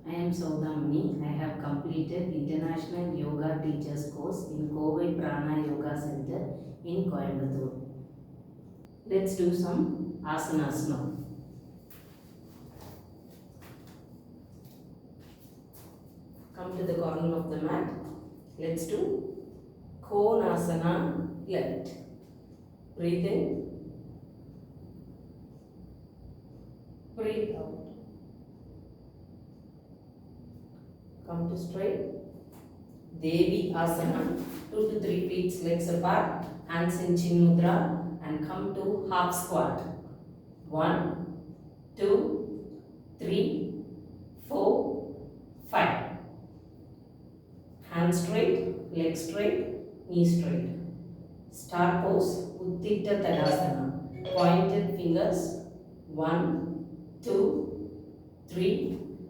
I am Saudamani. I have completed International Yoga Teachers course in Kovai Prana Yoga Center in Coimbatore. Let's do some asanas now. Come to the corner of the mat. Let's do Konasana left. Breathe in. Breathe out. Come to straight. Devi Asana. 2 to 3 feet legs apart. Hands in Chin Mudra. And come to half squat. 1, 2, 3, 4, 5. Hands straight, legs straight, knee straight. Star pose, Utthita Tadasana. Pointed fingers. 1, 2, 3,